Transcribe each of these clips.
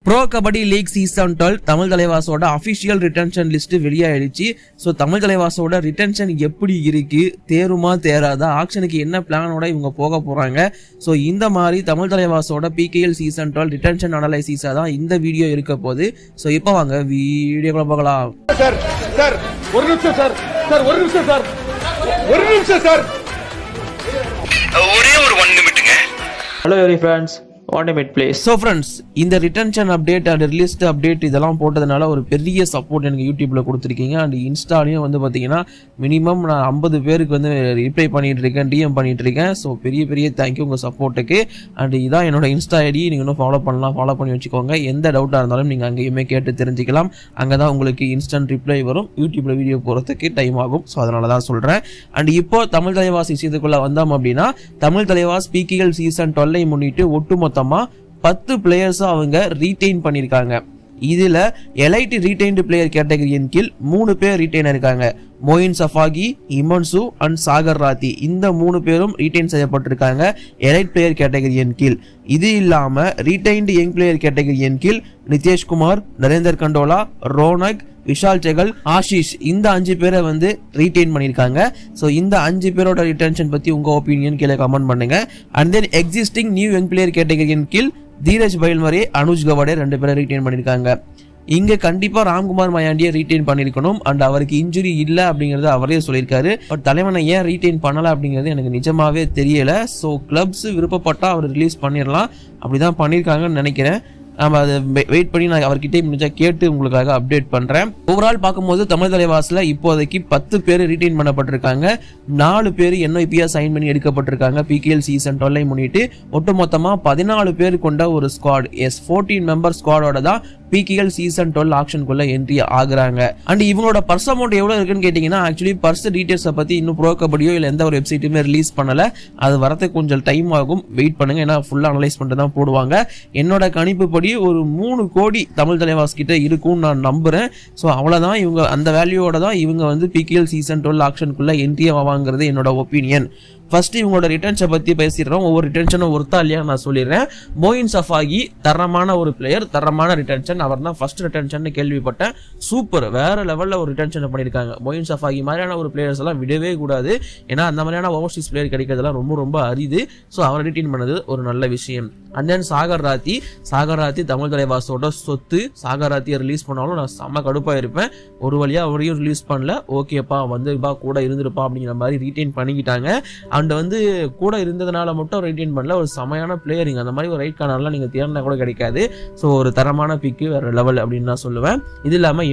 Bro kabaddi league season 12 Tamil தலைவாசோட official retention list வெளியாயிடுச்சு. So Tamil தலைவாசோட ரிட்டன்ஷன் எப்படி இருக்கு, தேருமா தேராதா, ஆக்ஷனுக்கு என்ன பிளானோட இவங்க போக போறாங்க. ஸோ இந்த மாதிரி தமிழ் தலைவாசோட PKL சீசன் 12 ரிட்டன்ஷன் அனலைசிஸா தான் இந்த வீடியோ இருக்க போகுது. ஸோ இப்போ வாங்க வீடியோக்குள்ள போகலாம். Hello every friends, one minute please. So friends, இந்த retention update and released update இதெல்லாம் போட்டதுனால ஒரு பெரிய சப்போர்ட் எனக்கு யூடியூப்ல கொடுத்துருக்கீங்க. அண்ட் இன்ஸ்டாலையும் வந்து பார்த்தீங்கன்னா மினிமம் நான் 50 பேருக்கு வந்து ரிப்ளை பண்ணிட்டு இருக்கேன், DM பண்ணிட்டு இருக்கேன். ஸோ பெரிய பெரிய தேங்க்யூ உங்கள் சப்போர்ட்டுக்கு. அண்ட் இதான் என்னோட இன்ஸ்டா ஐடி, நீங்கள் இன்னும் ஃபாலோ பண்ணி வச்சுக்கோங்க. எந்த டவுட்டாக இருந்தாலும் நீங்கள் அங்கேயுமே கேட்டு தெரிஞ்சுக்கலாம். அங்கே தான் உங்களுக்கு இன்ஸ்டன்ட் ரிப்ளை வரும். யூடியூப்ல வீடியோ போகிறதுக்கு டைம் ஆகும். ஸோ அதனால தான் சொல்கிறேன். அண்ட் இப்போ தமிழ் தலைவாஸ் விஷயத்துக்குள்ளே வந்தோம் அப்படின்னா, தமிழ் தலைவாஸ் PKL சீசன் 12 முன்னிட்டு ஒட்டுமொத்தமாக 10 பிளேயர்ஸை அவங்க ரீட்டைன் பண்ணியிருக்காங்க. இதில் எலைட் ரீட்டைன்டு பிளேயர் கேட்டகரியின் கீழ் 3 பேர் ரீட்டைன் இருக்காங்க. மொயின் சஃபாகி, இமன்சு அண்ட் சாகர் ராத்தி, இந்த 3 பேரும் ரீட்டைன் செய்யப்பட்டிருக்காங்க எலைட் பிளேயர் கேட்டகரியின் கீழ். இது இல்லாமல் ரீட்டைன்டு யங் பிளேயர் கேட்டகரியின் கீழ் நிதேஷ்குமார், நரேந்தர் கண்டோலா, ரோனக், விஷால் செகல், ஆஷிஷ், இந்த 5 பேரை வந்து ரீட்டைன் பண்ணியிருக்காங்க. ஸோ இந்த 5 பேரோட ரிட்டன்ஷன் பற்றி உங்கள் ஒப்பீனியன் கீழே கமெண்ட் பண்ணுங்க. And then existing new young player கேட்டகரியின் கீழ் தீரஜ் பைல்மரே, அனுஜ் கவாடே 2 பேரை ரீட்டைன் பண்ணியிருக்காங்க. இங்கே கண்டிப்பாக ராம்குமார் மயாண்டியை ரீட்டைன் பண்ணியிருக்கணும். அண்ட் அவருக்கு இன்ஜுரி இல்லை அப்படிங்கிறது அவரே சொல்லியிருக்காரு. பட் தலைவனை ஏன் ரீட்டைன் பண்ணலை அப்படிங்கிறது எனக்கு நிஜமாவே தெரியலை. ஸோ கிளப்ஸ் விருப்பப்பட்டால் அவர் ரிலீஸ் பண்ணிடலாம், அப்படி தான் பண்ணியிருக்காங்கன்னு நினைக்கிறேன். நம்ம அதை வெயிட் பண்ணி நான் அவர்கிட்ட முடிஞ்சா கேட்டு உங்களுக்காக அப்டேட் பண்ணுறேன். ஓவரால் பார்க்கும்போது தமிழ் தலைவாசில் இப்போதைக்கு 10 பேர் ரீட்டைன் பண்ணப்பட்டிருக்காங்க. 4 பேர் NYPயா சைன் பண்ணி எடுக்கப்பட்டிருக்காங்க PKL சீசன் 12 முன்னிட்டு. ஒட்டுமொத்தமாக 14 பேர் கொண்ட ஒரு ஸ்குவாட், 14 மெம்பர் ஸ்குவாடோட தான் PKL சீசன் 12 ஆக்ஷனுக்குள்ள என்ட்ரி ஆகுறாங்க. அண்ட் இவங்களோட பர்ஸ் அமௌண்ட் எவ்வளோ இருக்குன்னு கேட்டிங்கன்னா, ஆக்சுவலி பர்ஸ் டீட்டெயில்ஸை பற்றி இன்னும் ப்ரோ கபடியோ இல்லை எந்த ஒரு வெப்சைட்டுமே ரிலீஸ் பண்ணலை. அது வரதுக்கு கொஞ்சம் டைம் ஆகும், வெயிட் பண்ணுங்க. ஏன்னா ஃபுல்லாக அனலைஸ் பண்ணிட்டு தான் போடுவாங்க. என்னோட கணிப்பு படி ஒரு 3 கோடி தமிழ் தலைவாஸ் கிட்ட இருக்கும்னு நான் நம்புறேன். ஸோ அவ்வளோதான், இவங்க அந்த வேல்யூவோட தான் இவங்க வந்து PKL சீசன் 12 ஆக்ஷனுக்குள்ள என்ட்ரி ஆவாங்கிறது என்னோட ஒப்பீனியன். ஃபர்ஸ்ட் இவங்களோட ரிட்டன்ஷனை பற்றி பேசிடுறோம். ஒவ்வொரு ரிட்டன்ஷனும் ஒருத்தா இல்லையா நான் சொல்லிடுறேன். மொயின் சஃபாகி தரமான ஒரு பிளேயர், தரமான ரிட்டன்ஷன். அவர் தான் ஃபர்ஸ்ட் ரிட்டன்ஷன் கேள்விப்பட்டேன். சூப்பர், வேற லெவலில் ஒரு ரிட்டன்ஷனை பண்ணியிருக்காங்க. மொயின் சஃபாகி மாதிரியான ஒரு பிளேயர்ஸ் எல்லாம் விடவே கூடாது. ஏன்னா அந்த மாதிரியான ஓவர்சீஸ் பிளேயர் கிடைக்கிறதுலாம் ரொம்ப ரொம்ப அரிது. ஸோ அவரை ரிட்டைன் பண்ணது ஒரு நல்ல விஷயம். அண்ட் தென் சாகர் ராத்தி தமிழ் தலைவாசோட சொத்து. சாகர் ராத்தியை ரிலீஸ் பண்ணாலும் நான் செம்ம கடுப்பாக இருப்பேன். ஒரு வழியாக அவரையும் ரிலீஸ் பண்ணல, ஓகேப்பா வந்துப்பா கூட இருந்துருப்பா அப்படிங்கிற மாதிரி ரீட்டைன் பண்ணிக்கிட்டாங்க. அண்ட் வந்து கூட இருந்ததுனால மட்டும் ரீட்டைன் பண்ணல, ஒரு செமையான பிளேயரிங். அந்த மாதிரி ஒரு ரைட் கார்னர்லாம் நீங்கள் தேர்னா கூட கிடைக்காது. ஸோ ஒரு தரமான பிக்கு, வேற லெவல் அப்படின்னு நான் சொல்லுவேன். இது இல்லாமல்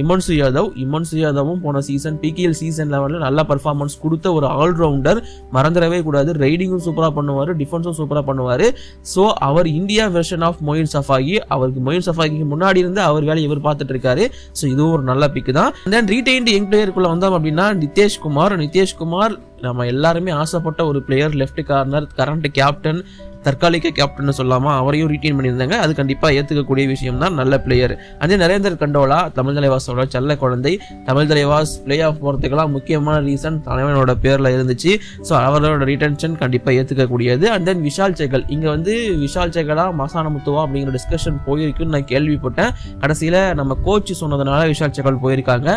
இமன்சு யாதவும் போன சீசன் PKL சீசன் லெவலில் நல்ல பர்ஃபார்மன்ஸ் கொடுத்த ஒரு ஆல்ரவுண்டர், மறந்துடவே கூடாது. ரைடிங்கும் சூப்பராக பண்ணுவார், டிஃபென்ஸும் சூப்பராக பண்ணுவார். ஸோ அவர் India version of Moein Shafaghi. அவருக்கு மொயின் சஃபாகிக்கு முன்னாடி இருந்து அவர் வேலையை இவர் பார்த்துட்டு இருக்காரு. ஸோ இதுவும் ஒரு நல்ல பிக்கு தான். தென் ரீடைன்டு யங் பிளேயருக்குள்ள வந்தோம் அப்படின்னா நிதேஷ்குமார் நம்ம எல்லாருமே ஆசைப்பட்ட ஒரு player, left corner, current captain, தற்காலிக கேப்டன் சொல்லாமா, அவரையும் ரீட்டைன் பண்ணியிருந்தாங்க. அது கண்டிப்பாக ஏற்றுக்கக்கூடிய விஷயம் தான், நல்ல பிளேயர். அதே நரேந்தர் கண்டோலா தமிழ் தலைவாஸோட செல்ல குழந்தை. தமிழ் தலைவாஸ் பிளே ஆஃப் போகிறதுக்கெல்லாம் முக்கியமான ரீசன் தலைவனோட பேரில் இருந்துச்சு. ஸோ அவரோட ரிட்டன்ஷன் கண்டிப்பாக ஏற்றுக்கக்கூடியது. அண்ட் தென் விஷால் செகல், இங்கே வந்து விஷால் செகலா மசான முத்துவா அப்படிங்கிற டிஸ்கஷன் போயிருக்குன்னு நான் கேள்விப்பட்டேன். கடைசியில் நம்ம கோச் சொன்னதுனால விஷால் செகல் போயிருக்காங்க.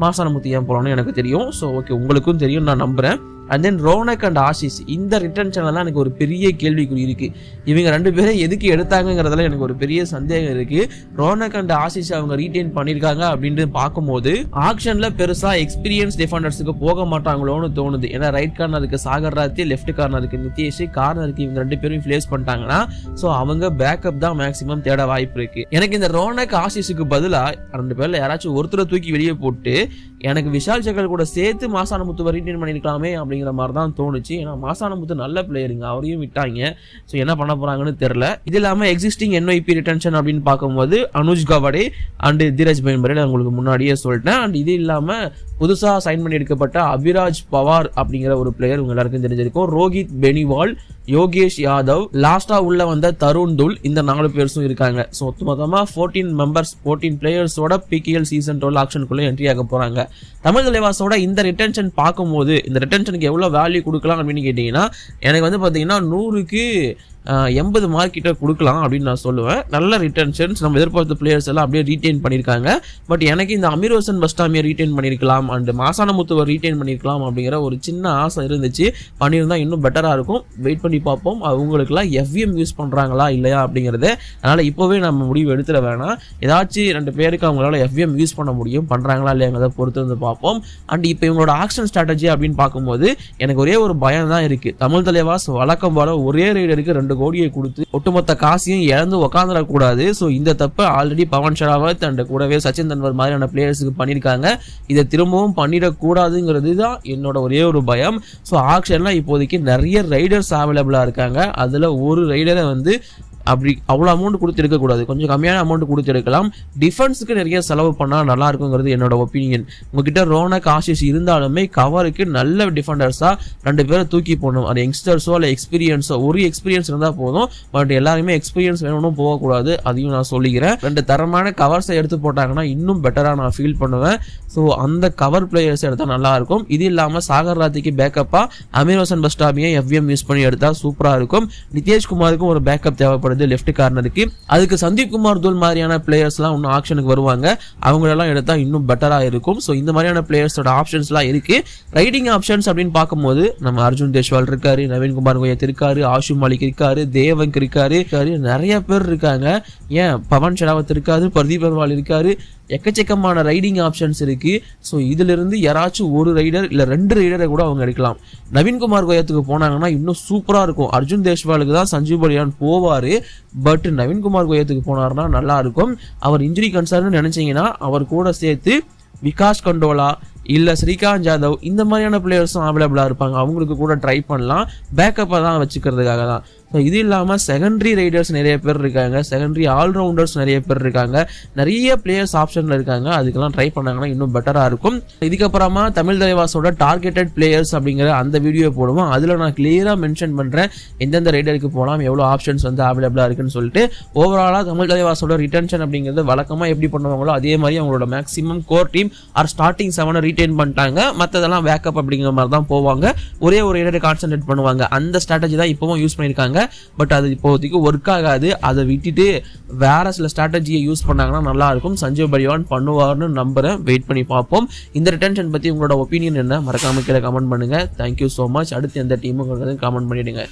மாசானமுத்தி ஏன் போகலான்னு எனக்கு தெரியும். ஸோ ஓகே, உங்களுக்கும் தெரியும் நான் நம்புகிறேன். And then Ronak and Ashish, இந்த ரிட்டன்ஷன்ல தான் எனக்கு ஒரு பெரிய கேள்விக்குறி இருக்கு. இவங்க 2 பேரும் எதுக்கு எடுத்தாங்கிறதுல எனக்கு ஒரு பெரிய சந்தேகம் இருக்கு. ரோனக் அண்ட் ஆஷிஷ் அவங்க ரீட்டைன் பண்ணியிருக்காங்க அப்படின்ட்டு பார்க்கும்போது ஆக்ஷன்ல பெருசா எக்ஸ்பீரியன்ஸ் டிஃபெண்டர்ஸுக்கு போக மாட்டாங்களோன்னு தோணுது. ஏன்னா ரைட் கார்னருக்கு சாகர் ராத்தி, லெஃப்ட் கார்னருக்கு நிதேஷ், கார்னருக்கு இவங்க 2 பேரும் பிளேஸ் பண்ணிட்டாங்கன்னா ஸோ அவங்க பேக்கப் தான் மேக்ஸிமம் தேட வாய்ப்பு இருக்கு. எனக்கு இந்த ரோனக் ஆஷிஷுக்கு பதிலாக 2 பேர்ல யாராச்சும் ஒருத்தரை தூக்கி வெளியே போட்டு எனக்கு விஷால் செகல் கூட சேர்த்து மாசானமுத்துவை ரீட்டைன் பண்ணியிருக்கலாமே அப்படிங்கிற மாதிரி தான் தோணுச்சு. ஏன்னா மாசானமுத்து நல்ல பிளேயருங்க, அவரையும் விட்டாங்க. ஸோ என்ன பண்ண போறாங்கன்னு தெரியல. இது இல்லாமல் எக்ஸிஸ்டிங் NYP ரிட்டன்ஷன் அப்படின்னு பார்க்கும்போது அனுஜ் கவாடே அண்ட் தீரஜ் பைல்மரே நான் உங்களுக்கு முன்னாடியே சொல்லிட்டேன். அண்ட் இது இல்லாமல் புதுசாக சைன் பண்ணி எடுக்கப்பட்ட அபிராஜ் பவார் அப்படிங்கிற ஒரு பிளேயர் உங்க எல்லாருக்கும் தெரிஞ்சிருக்கும். ரோஹித் பெனிவால், யோகேஷ் யாதவ், லாஸ்டா உள்ள வந்த தருண் துல், இந்த 4 பேர்ஸும் இருக்காங்க. ஸோ மொத்தமாக 14 பிளேயர்ஸோட PKL சீசன் 12 ஆக்ஷனுக்குள்ள என்ட்ரி ஆக போறாங்க. தமிழ் தலைவாசோட இந்த ரிட்டன்ஷன் பார்க்கும்போது இந்த ரிட்டன்ஷனுக்கு எவ்வளோ வேல்யூ கொடுக்கலாம் அப்படின்னு கேட்டிங்கன்னா, எனக்கு வந்து பார்த்தீங்கன்னா 100க்கு 80 மார்க் கிட்ட கொடுக்கலாம் அப்படின்னு நான் சொல்லுவேன். நல்ல ரிட்டன்ஷன்ஸ் நம்ம எதிர்பார்த்த பிளேயர்ஸ் எல்லாம் அப்படியே ரீட்டைன் பண்ணியிருக்காங்க. பட் எனக்கு இந்த அமீர் ஹசன் பஸ்டாமியை ரீட்டைன் பண்ணியிருக்கலாம் அண்ட் மாசானமுத்துவை ரீட்டைன் பண்ணியிருக்கலாம் அப்படிங்கிற ஒரு சின்ன ஆசை இருந்துச்சு. பண்ணியிருந்தா இன்னும் பெட்டராக இருக்கும். வெயிட் பண்ணி பார்ப்போம் அவங்களுக்குலாம் எஃப்எம் யூஸ் பண்ணுறாங்களா இல்லையா அப்படிங்கிறது. அதனால் இப்போவே நம்ம முடிவு எடுத்துட வேணாம். ஏதாச்சும் 2 பேருக்கு அவங்களால எஃப்எம் யூஸ் பண்ண முடியும், பண்ணுறாங்களா இல்லையாங்கிறத பொறுத்து வந்து பார்ப்போம். அண்ட் இப்போ இவங்களோட ஆக்ஷன் ஸ்ட்ராட்டஜி அப்படின்னு பார்க்கும்போது எனக்கு ஒரே ஒரு பயம் தான் இருக்குது. தமிழ் தலைவாஸ் வழக்கம் போல ஒரே ரைடருக்கு 2 கோடியை கொடுத்து ஒட்டுமொத்த காசையும் இழந்து உட்காந்துடக்கூடாது. ஸோ இந்த தப்பை ஆல்ரெடி பவன் ஷராவத் அண்ட் கூடவே சச்சின் தன்வர் மாதிரியான பிளேயர்ஸுக்கு பண்ணியிருக்காங்க. இதை திரும்பவும் பண்ணிடக்கூடாதுங்கிறது தான் என்னோட ஒரே ஒரு பயம். ஸோ ஆக்ஷன்லாம் இப்போதைக்கு நிறைய ரைடர்ஸ் அவைலபிளாக இருக்காங்க. அதில் ஒரு ரைடரை வந்து அப்படி அவ்வளோ அமௌண்ட் கொடுத்து எடுக்கக்கூடாது, கொஞ்சம் கம்மியான அமௌண்ட் கொடுத்து எடுக்கலாம். டிஃபென்ஸுக்கு நிறைய செலவு பண்ணால் நல்லா இருக்குங்கிறது என்னோட ஒப்பீனியன். உங்ககிட்ட ரோனக் ஆஷிஷ் இருந்தாலுமே கவருக்கு நல்ல டிஃபெண்டர்ஸாக 2 பேரை தூக்கி போடணும். அது யங்ஸ்டர்ஸோ இல்லை எக்ஸ்பீரியன்ஸோ, ஒரு எக்ஸ்பீரியன்ஸ் இருந்தால் போதும். பட் எல்லாருமே எக்ஸ்பீரியன்ஸ் வேணும்னு போகக்கூடாது, அதையும் நான் சொல்லிக்கிறேன். 2 தரமான கவர்ஸை எடுத்து போட்டாங்கன்னா இன்னும் பெட்டராக நான் ஃபீல் பண்ணுவேன். ஸோ அந்த கவர் பிளேயர்ஸ் எடுத்தால் நல்லாயிருக்கும். இது இல்லாமல் சாகர் ராத்திக்கு பேக்கப்பாக அமீர் ஹசன் பஸ்டாமியை எஃப்எம் யூஸ் பண்ணி எடுத்தால் சூப்பராக இருக்கும். நிதேஷ்குமாருக்கும் ஒரு பேக்கப் தேவைப்படுது லெஃப்ட் கார்னருக்கு. அதுக்கு சந்தீப் குமார் தூல் மாதிரியான பிளேயர்ஸ்லாம் இன்னும் ஆப்ஷனுக்கு வருவாங்க. அவங்களெல்லாம் எடுத்தால் இன்னும் பெட்டராக இருக்கும். ஸோ இந்த மாதிரியான பிளேயர்ஸோட ஆப்ஷன்ஸ்லாம் இருக்கு. ரைடிங் ஆப்ஷன்ஸ் அப்படின்னு பார்க்கும்போது நம்ம அர்ஜுன் தேஷ்வால் இருக்காரு, நவீன் குமார் கோயத் இருக்காரு, ஆஷு மாலிக் இருக்காரு, தேவங்க் இருக்காரு, நிறைய பேர் இருக்காங்க. ஏன் பவன் ஷராவத் இருக்காரு, பிரதீப் அர்வால் இருக்காரு. எக்கச்சக்கமான ரைடிங் ஆப்ஷன்ஸ் இருக்கு. ஸோ இதிலிருந்து யாராச்சும் ஒரு ரைடர் இல்லை 2 ரைடரை கூட அவங்க எடுக்கலாம். நவீன்குமார் கோயத்துக்கு போனாங்கன்னா இன்னும் சூப்பராக இருக்கும். அர்ஜுன் தேஷ்வாலுக்கு தான் சஞ்சீவ் பலியான் போவார். பட் நவீன்குமார் கோயத்துக்கு போனார்னா நல்லா இருக்கும். அவர் இன்ஜுரி கன்சர்ன்னு நினைச்சீங்கன்னா அவர் கூட சேர்த்து விகாஷ் கண்டோலா இல்லை ஸ்ரீகாந்த் ஜாதவ் இந்த மாதிரியான பிளேயர்ஸும் அவைலபிளாக இருப்பாங்க. அவங்களுக்கு கூட ட்ரை பண்ணலாம், பேக்கப்பாக தான் வச்சுக்கிறதுக்காக தான். ஸோ இது இல்லாமல் செகண்டரி ரைடர்ஸ் நிறைய பேர் இருக்காங்க, செகண்டரி ஆல்ரவுண்டர்ஸ் நிறைய பேர் இருக்காங்க, நிறைய பிளேயர்ஸ் ஆப்ஷனில் இருக்காங்க. அதுக்கெல்லாம் ட்ரை பண்ணாங்கன்னா இன்னும் பெட்டராக இருக்கும். இதுக்கப்புறமா தமிழ் தலைவாஸோட டார்கெட்டட் பிளேயர்ஸ் அப்படிங்கிற அந்த வீடியோ போடுவோம். அதில் நான் கிளியராக மென்ஷன் பண்ணுறேன் எந்தெந்த ரைடருக்கு போகலாம், எவ்வளோ ஆப்ஷன்ஸ் வந்து அவைலபிளாக இருக்குன்னு சொல்லிட்டு. ஓவராலாக தமிழ் தலைவாஸோட ரிட்டன்ஷன் அப்படிங்கிறது வழக்கமாக எப்படி பண்ணுவாங்களோ அதே மாதிரி அவங்களோட maximum core team are starting 7 retain பண்ணிட்டாங்க. மற்றதெல்லாம் பேக்கப் அப்படிங்கிற மாதிரி தான் போவாங்க. ஒரே ஒரு ரைடரை கான்சென்ட்ரேட் பண்ணுவாங்க. அந்த ஸ்ட்ராட்டஜி தான் இப்போவும் யூஸ் பண்ணியிருக்காங்க. பட் அது இப்போதைக்கு ஒர்க் ஆகாது. அதை விட்டுட்டு வேற சில ஸ்ட்ராட்டஜியை யூஸ் பண்ணாங்கன்னா நல்லா இருக்கும். சஞ்சீவ் பலிவான் பண்ணுவார்னு நம்புறேன். வெயிட் பண்ணி பார்ப்போம். இந்த ரிட்டன்ஷன் பற்றி உங்களோட ஒப்பீனியன் என்ன மறக்காம கீழே கமெண்ட் பண்ணுங்க. Thank you so much. அடுத்து எந்த டீமுக்கு கமெண்ட் பண்ணிடுங்க.